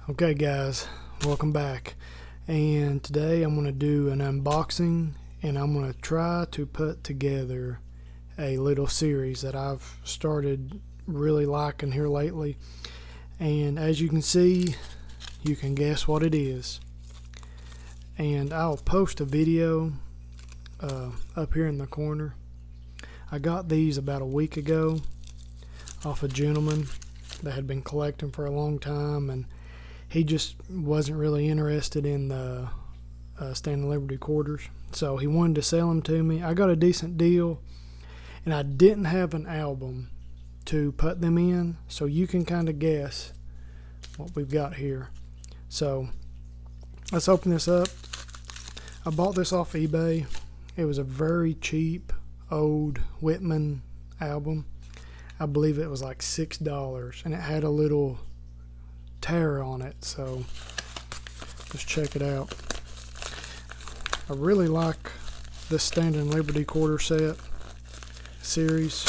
Okay guys, welcome back, and today I'm going to do an unboxing and I'm going to try to put together a little series that I've started really liking here lately. And as you can see, you can guess what it is, and I'll post a video up here in the corner. I got these about a week ago off a gentleman that had been collecting for a long time, and he just wasn't really interested in the Standing Liberty quarters, so he wanted to sell them to me. I got a decent deal, and I didn't have an album to put them in, so you can kind of guess what we've got here. So let's open this up. I bought this off eBay. It was a very cheap old Whitman album. I believe it was like $6, and it had a little tear on it, so let's check it out. I really like this Standing Liberty quarter set series.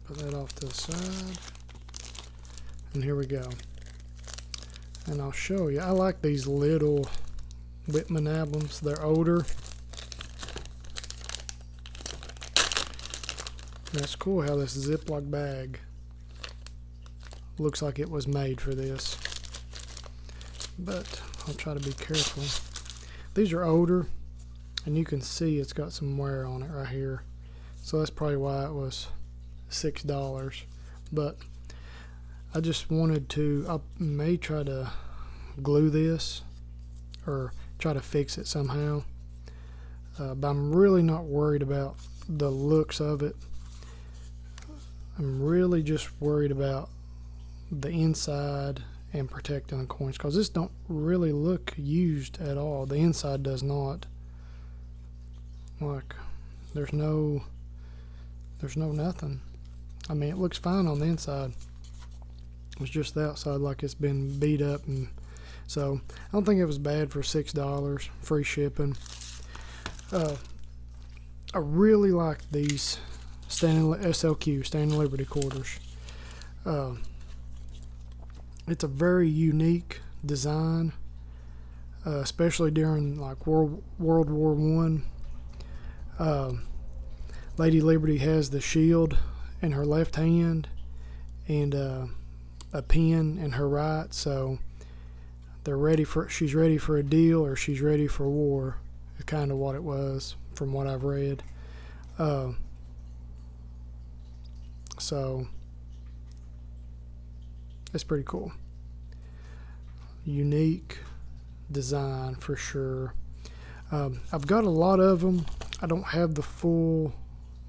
Put that off to the side, and here we go. And I'll show you. I like these little Whitman albums. They're older. That's cool how this Ziploc bag looks like it was made for this, but I'll try to be careful. These are older, and you can see it's got some wear on it right here, so that's probably why it was $6. But I just wanted to, I may try to glue this or try to fix it somehow, but I'm really not worried about the looks of it. I'm really just worried about the inside and protecting the coins, because this don't really look used at all. The inside does not. Like, there's no nothing. I mean, it looks fine on the inside. It's just the outside like it's been beat up, and so I don't think it was bad for $6, free shipping. I really like these SLQ, Standing Liberty quarters. It's a very unique design, especially during like World War I. Lady Liberty has the shield in her left hand and a pen in her right, so she's ready for a deal, or she's ready for war, is kind of what it was from what I've read. So it's pretty cool. Unique design for sure. I've got a lot of them. I don't have the full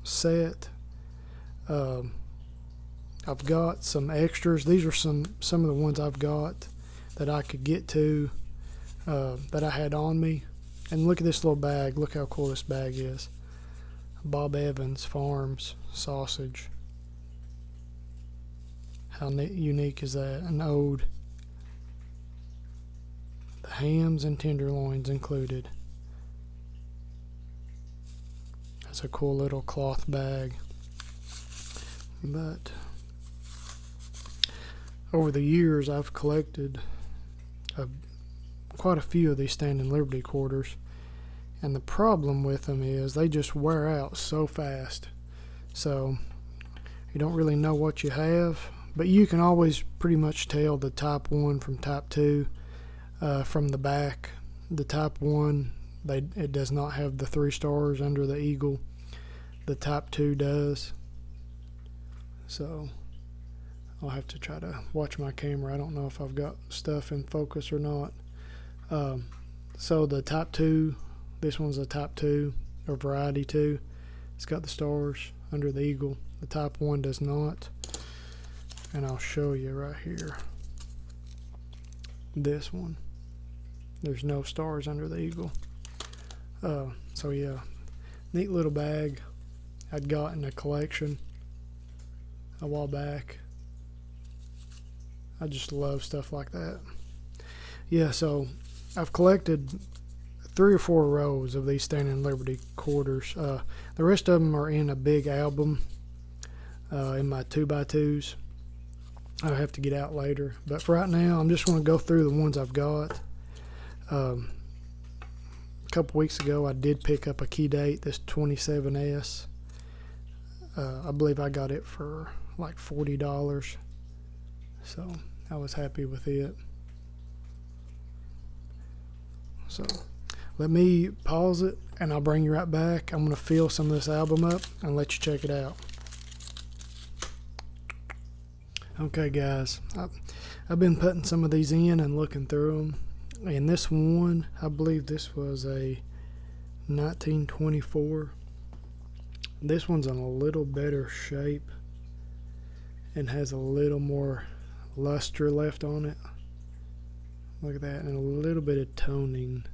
set. I've got some extras. These are some of the ones I've got that I could get to, that I had on me. And look at this little bag. Look how cool this bag is. Bob Evans Farms sausage. How unique is that? An ode. The hams and tenderloins included. That's a cool little cloth bag. But over the years, I've collected quite a few of these Standing Liberty quarters, and the problem with them is they just wear out so fast. So you don't really know what you have. But you can always pretty much tell the Type 1 from Type 2 from the back. The Type 1, it does not have the 3 stars under the eagle. The Type 2 does. So I'll have to try to watch my camera. I don't know if I've got stuff in focus or not. So the Type 2, this one's a Type 2 or Variety 2. It's got the stars under the eagle. The Type 1 does not. And I'll show you right here. This one, there's no stars under the eagle. So yeah, neat little bag I'd got in a collection a while back. I just love stuff like that. Yeah, so I've collected 3 or 4 rows of these Standing Liberty quarters. The rest of them are in a big album. in my 2x2s. I'll have to get out later, but for right now I'm just going to go through the ones I've got. A couple weeks ago I did pick up a key date, this 27S. I believe I got it for like $40, so I was happy with it. So let me pause it and I'll bring you right back. I'm going to fill some of this album up and let you check it out. Okay guys, I've been putting some of these in and looking through them, and this one, I believe this was a 1924. This one's in a little better shape and has a little more luster left on it. Look at that, and a little bit of toning.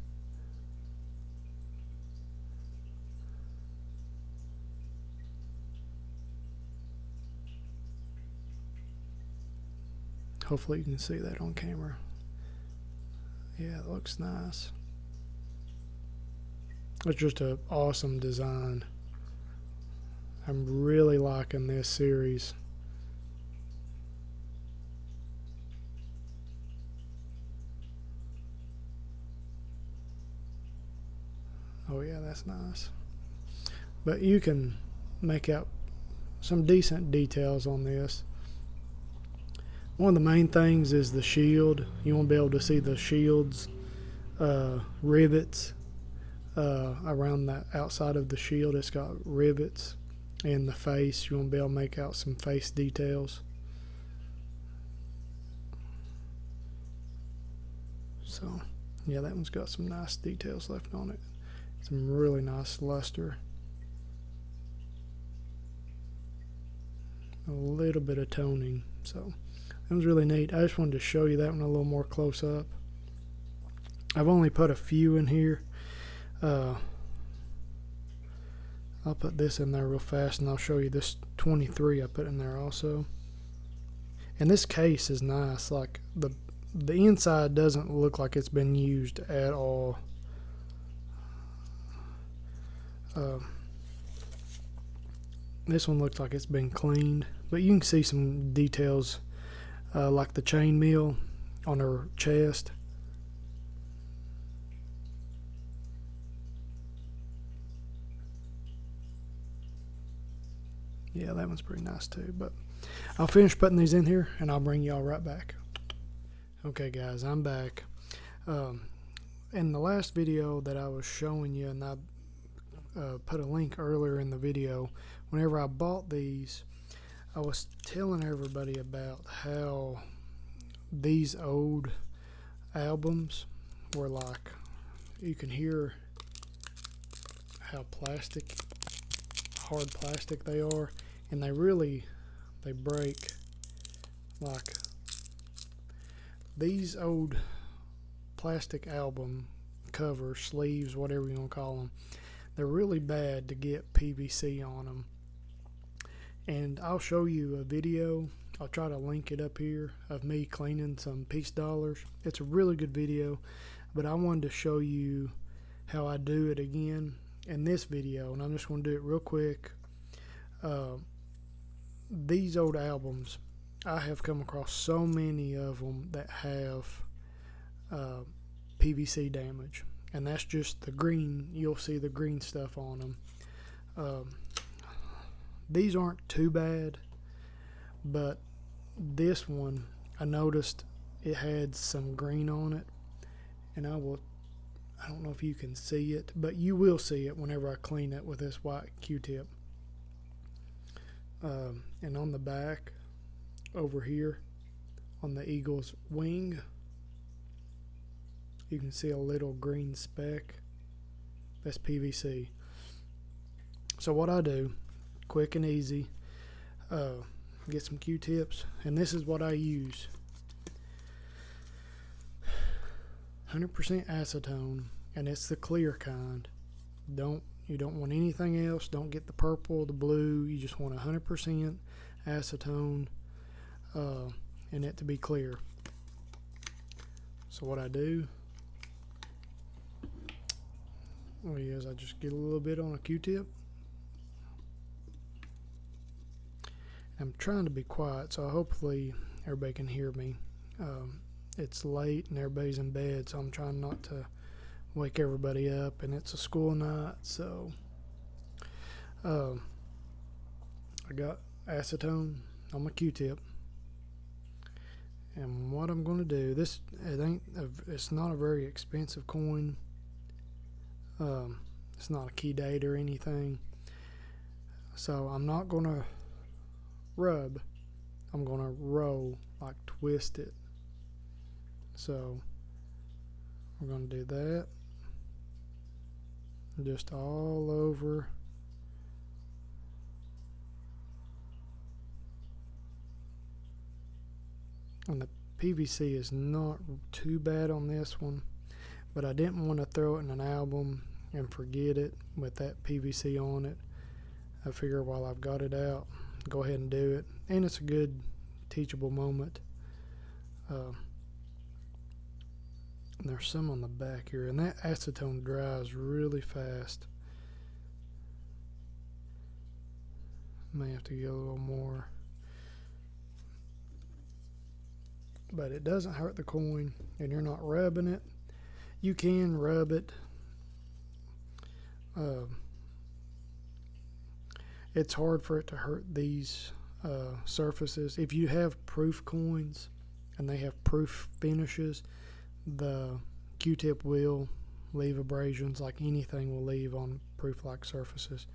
Hopefully you can see that on camera. Yeah, it looks nice. It's just an awesome design. I'm really liking this series. Oh yeah, that's nice. But you can make out some decent details on this. One of the main things is the shield. You want to be able to see the shield's rivets around the outside of the shield. It's got rivets, and the face, you want to be able to make out some face details. So yeah, that one's got some nice details left on it. Some really nice luster. A little bit of toning. So that was really neat. I just wanted to show you that one a little more close up. I've only put a few in here. I'll put this in there real fast, and I'll show you this 23 I put in there also. And this case is nice. Like the inside doesn't look like it's been used at all. This one looks like it's been cleaned, but you can see some details. Like the chain mail on her chest. Yeah, that one's pretty nice too. But I'll finish putting these in here and I'll bring y'all right back. Okay guys, I'm back. In the last video that I was showing you, and I put a link earlier in the video, whenever I bought these, I was telling everybody about how these old albums were like, you can hear how hard plastic they are, and they break. Like these old plastic album covers, sleeves, whatever you want to call them, they're really bad to get PVC on them. And I'll show you a video. I'll try to link it up here of me cleaning some piece dollars. It's a really good video, but I wanted to show you how I do it again in this video, and I'm just going to do it real quick. These old albums, I have come across so many of them that have PVC damage, and that's just the green. You'll see the green stuff on them. These aren't too bad, but this one, I noticed it had some green on it, and I don't know if you can see it, but you will see it whenever I clean it with this white Q-tip. And on the back, over here, on the eagle's wing, you can see a little green speck. That's PVC. So what I do, quick and easy, get some Q-tips, and this is what I use. 100% acetone, and it's the clear kind. You don't want anything else. Don't get the purple, the blue. You just want 100% acetone, and it to be clear. So what I do is I just get a little bit on a Q-tip, I'm trying to be quiet, so hopefully everybody can hear me. It's late and everybody's in bed, so I'm trying not to wake everybody up, and it's a school night, so I got acetone on my Q-tip. And what I'm going to do, it's not a very expensive coin. It's not a key date or anything. So I'm not going to rub. I'm going to roll, like twist it. So we're going to do that. Just all over. And the PVC is not too bad on this one, but I didn't want to throw it in an album and forget it with that PVC on it. I figure while I've got it out, go ahead and do it. And it's a good teachable moment. And there's some on the back here, and that acetone dries really fast. May have to get a little more. But it doesn't hurt the coin, and you're not rubbing it. You can rub it. It's hard for it to hurt these surfaces. If you have proof coins and they have proof finishes, the Q-tip will leave abrasions like anything will leave on proof-like surfaces.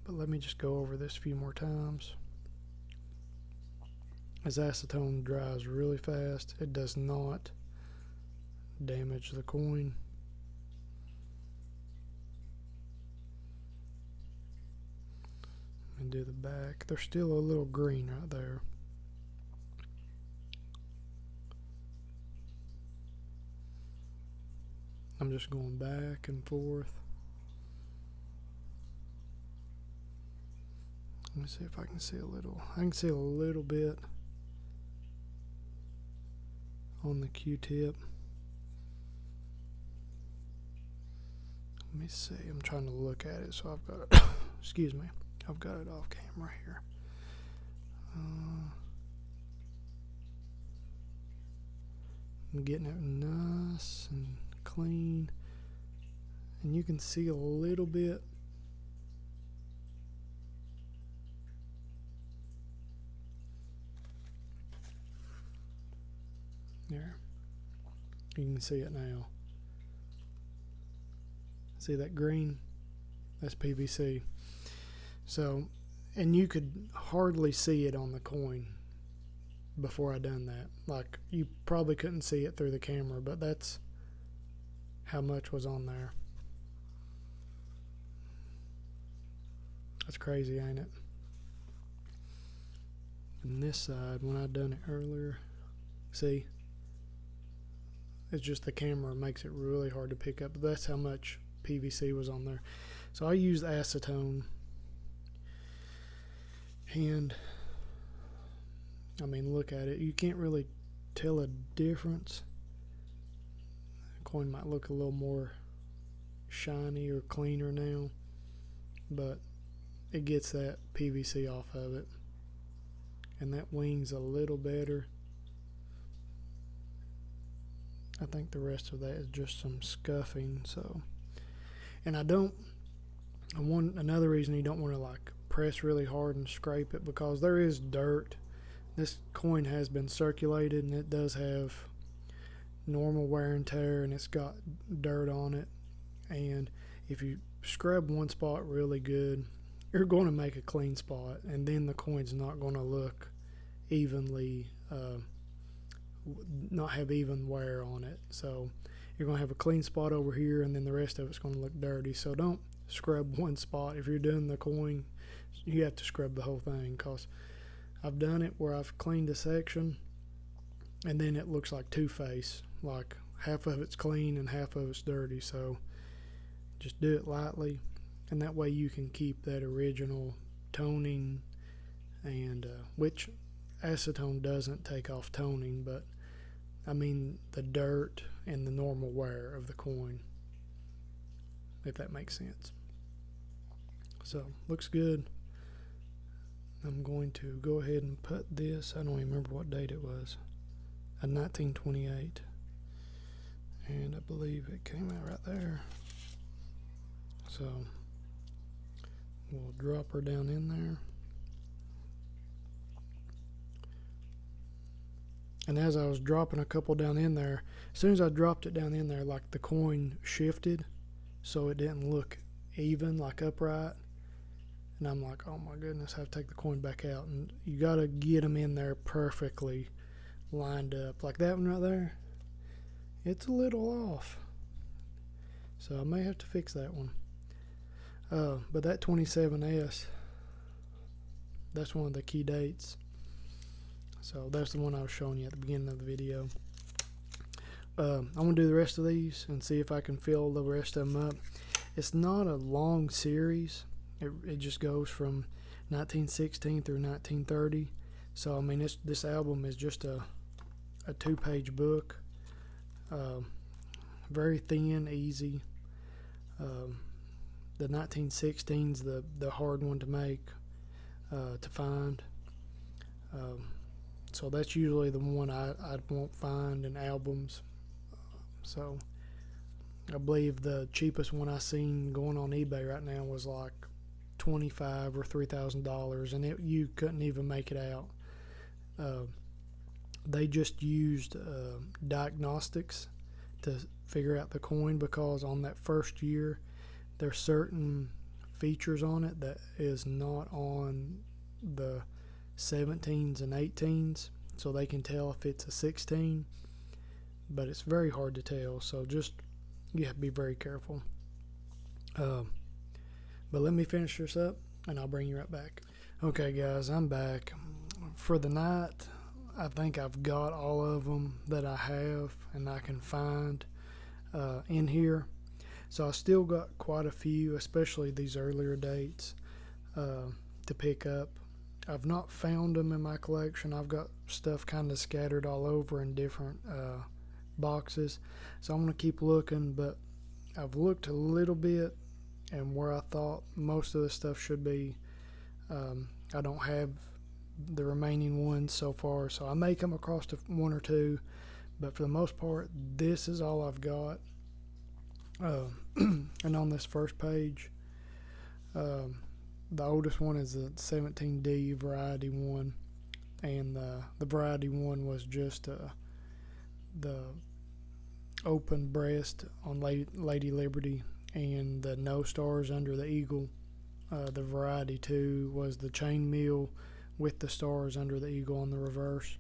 But let me just go over this a few more times. As acetone dries really fast, it does not damage the coin. And do the back. There's still a little green right there. I'm just going back and forth. Let me see if I can see a little. I can see a little bit on the Q-tip. Let me see. I'm trying to look at it, so I've got it. Excuse me. I've got it off camera here. I'm getting it nice and clean, and you can see a little bit. There. You can see it now. See that green? That's PVC. So, and you could hardly see it on the coin before I done that. Like, you probably couldn't see it through the camera, but that's how much was on there. That's crazy, ain't it? And this side, when I done it earlier, see? It's just the camera makes it really hard to pick up. But that's how much PVC was on there. So I used acetone. And, I mean, look at it. You can't really tell a difference. The coin might look a little more shiny or cleaner now. But it gets that PVC off of it. And that wing's a little better. I think the rest of that is just some scuffing. So, and another reason you don't want to like press really hard and scrape it, because there is dirt. This coin has been circulated, and it does have normal wear and tear, and it's got dirt on it. And if you scrub one spot really good, you're going to make a clean spot, and then the coin's not going to look evenly not have even wear on it. So you're going to have a clean spot over here, and then the rest of it's going to look dirty. So don't scrub one spot. If you're doing the coin, you have to scrub the whole thing, because I've done it where I've cleaned a section and then it looks like two-face, like half of it's clean and half of it's dirty. So just do it lightly, and that way you can keep that original toning, and which acetone doesn't take off toning, but I mean the dirt and the normal wear of the coin, if that makes sense. So looks good. I'm going to go ahead and put this, I don't even remember what date it was, a 1928, and I believe it came out right there. So we'll drop her down in there. And as I was dropping a couple down in there, as soon as I dropped it down in there, like the coin shifted, so it didn't look even, like upright. And I'm like, oh my goodness, I have to take the coin back out. And you got to get them in there perfectly lined up. Like that one right there, it's a little off. So I may have to fix that one. But that 27S, that's one of the key dates. So that's the one I was showing you at the beginning of the video. I'm going to do the rest of these and see if I can fill the rest of them up. It's not a long series. It just goes from 1916 through 1930. So I mean, this album is just a 2-page book. Very thin, easy. The 1916's the hard one to make, to find. So that's usually the one I won't find in albums. So I believe the cheapest one I seen going on eBay right now was like $25,000 or $3,000, and you couldn't even make it out. They just used diagnostics to figure out the coin, because on that first year there's certain features on it that is not on the 17s and 18s, so they can tell if it's a 16, but it's very hard to tell, so just you have to be very careful. But let me finish this up and I'll bring you right back. Okay guys, I'm back. For the night, I think I've got all of them that I have and I can find in here. So I still got quite a few, especially these earlier dates, to pick up. I've not found them in my collection. I've got stuff kind of scattered all over in different boxes. So I'm going to keep looking, but I've looked a little bit, and where I thought most of the stuff should be, I don't have the remaining ones so far. So I may come across one or two, but for the most part, this is all I've got. And on this first page, the oldest one is the 17D variety one, and the variety one was just the open breast on Lady Liberty and the no stars under the eagle. The variety 2 was the chainmail with the stars under the eagle on the reverse.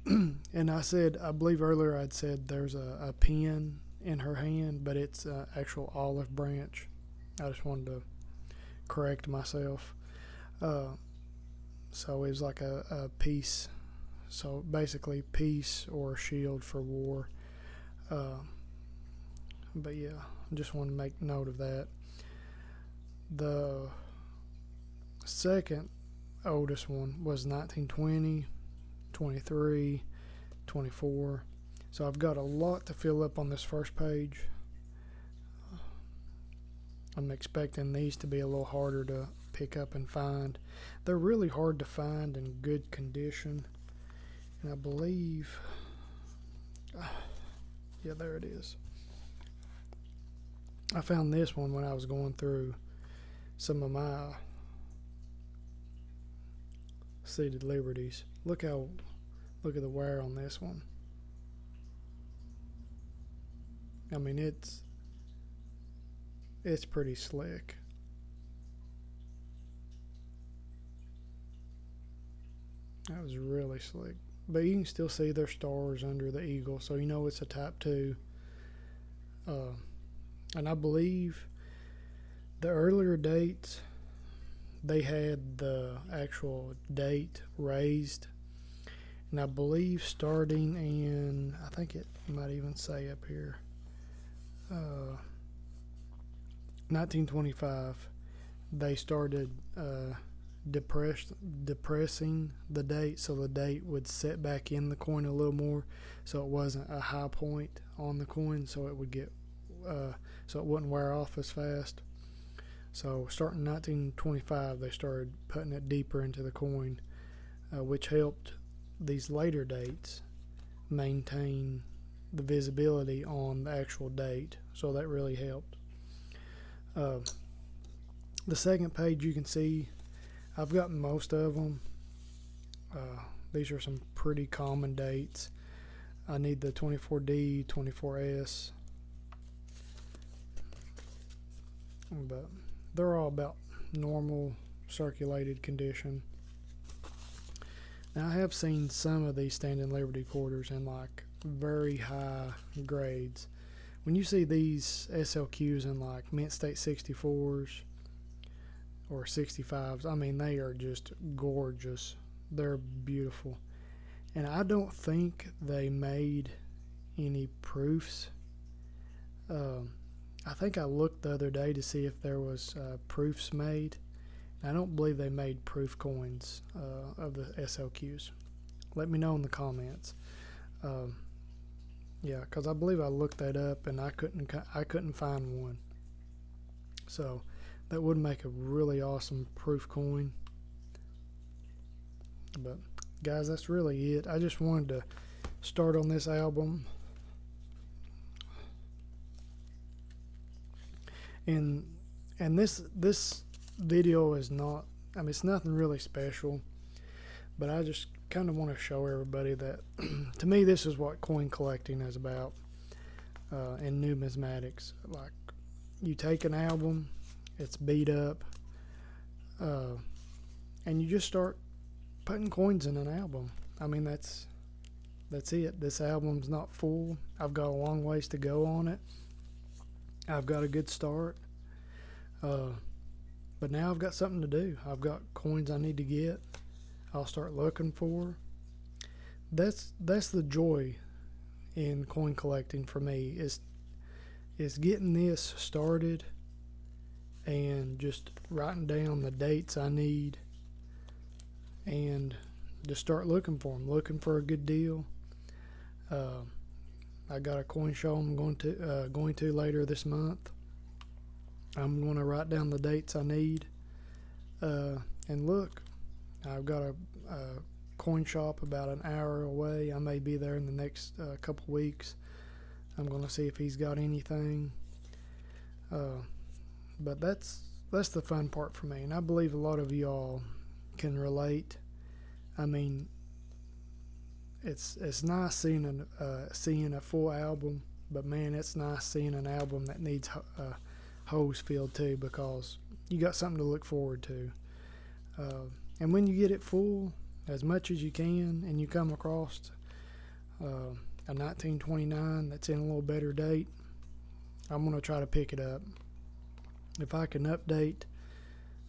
And I believe earlier I'd said there's a pin in her hand, but it's an actual olive branch. I just wanted to correct myself. So it was like a piece. So basically peace or shield for war. But yeah, I just want to make note of that. The second oldest one was 1920, 23, 24. So I've got a lot to fill up on this first page. I'm expecting these to be a little harder to pick up and find. They're really hard to find in good condition. And I believe, yeah, there it is. I found this one when I was going through some of my Seated Liberties. Look at the wear on this one. I mean, it's pretty slick. That was really slick. But you can still see their stars under the eagle, so you know it's a type 2. And I believe the earlier dates, they had the actual date raised. And I believe starting in, I think it might even say up here, 1925, they started depressing the date, so the date would set back in the coin a little more, so it wasn't a high point on the coin, so it would get so it wouldn't wear off as fast. So starting 1925, they started putting it deeper into the coin, which helped these later dates maintain the visibility on the actual date. So that really helped. The second page, you can see I've got most of them. These are some pretty common dates. I need the 24D, 24S, but they're all about normal circulated condition. Now I have seen some of these standing Liberty quarters in like very high grades. When you see these SLQs in like mint state 64s or 65s, I mean, they are just gorgeous. They're beautiful. And I don't think they made any proofs. I think I looked the other day to see if there was proofs made. I don't believe they made proof coins of the SLQs. Let me know in the comments. Yeah, because I believe I looked that up and I couldn't find one. So that would make a really awesome proof coin. But guys, that's really it. I just wanted to start on this album. And this video is not, I mean, it's nothing really special, but I just kind of want to show everybody that to me this is what coin collecting is about, in numismatics. Like, you take an album, it's beat up, and you just start putting coins in an album. I mean, that's it. This album's not full. I've got a long ways to go on it. I've got a good start, but now I've got something to do. I've got coins I need to get. I'll start looking for. That's the joy in coin collecting for me, is getting this started and just writing down the dates I need and just start looking for them, looking for a good deal. I got a coin show I'm going to later this month. I'm going to write down the dates I need, and look, I've got a coin shop about an hour away. I may be there in the next couple weeks. I'm going to see if he's got anything. But that's the fun part for me, and I believe a lot of y'all can relate. I mean, it's nice seeing a full album, but man, it's nice seeing an album that needs holes filled too, because you got something to look forward to. And when you get it full, as much as you can, and you come across a 1929 that's in a little better date, I'm going to try to pick it up. If I can update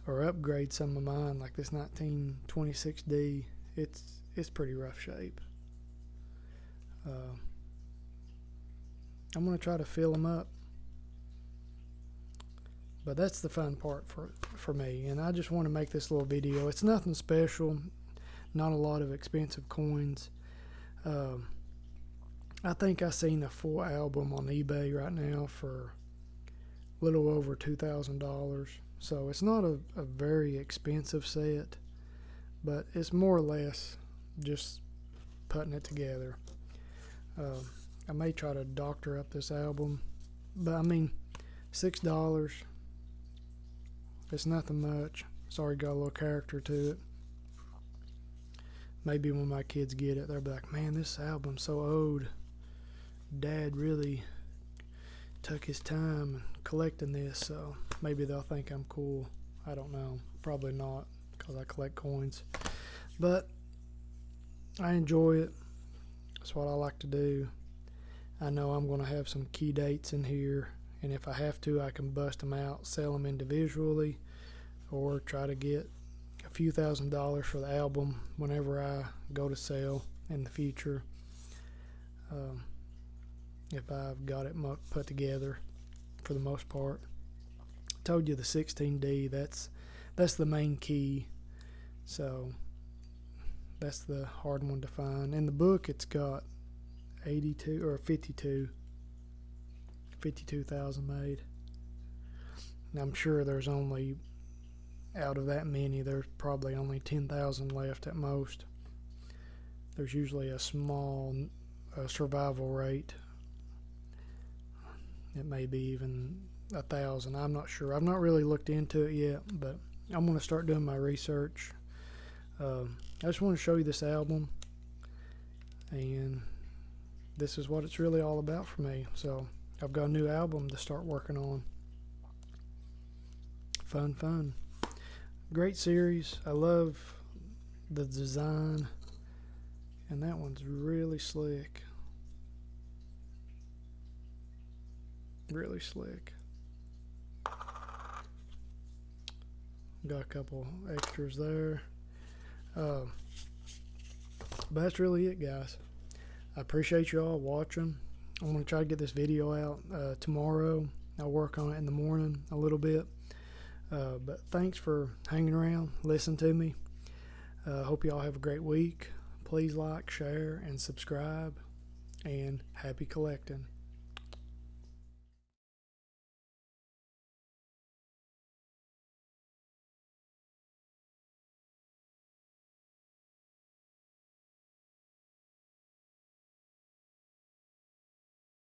or upgrade some of mine, like this 1926D, it's pretty rough shape. I'm going to try to fill them up. But that's the fun part for me, and I just want to make this little video. It's nothing special, not a lot of expensive coins. I think I seen a full album on eBay right now for a little over $2,000. So it's not a very expensive set, but it's more or less just putting it together. I may try to doctor up this album, but I mean, $6. It's nothing much. It's already got a little character to it. Maybe when my kids get it, they'll be like, man, this album's so old. Dad really took his time collecting this, so maybe they'll think I'm cool. I don't know. Probably not, because I collect coins. But I enjoy it. That's what I like to do. I know I'm going to have some key dates in here, and if I have to, I can bust them out, sell them individually, or try to get a few $1,000s for the album whenever I go to sell in the future, if I've got it put together for the most part. I told you the 16D, that's the main key, so that's the hard one to find. In the book, it's got 52,000 made. I'm sure there's only, out of that many, there's probably only 10,000 left at most. There's usually a small survival rate. It may be even 1,000. I'm not sure. I've not really looked into it yet, but I'm going to start doing my research. I just want to show you this album, and this is what it's really all about for me. So I've got a new album to start working on. Fun. Great series. I love the design, and that one's really slick. Really slick. Got a couple extras there. But that's really it, guys. I appreciate you all watching. I'm going to try to get this video out tomorrow. I'll work on it in the morning a little bit. But thanks for hanging around, listening to me. Hope you all have a great week. Please like, share, and subscribe. And happy collecting.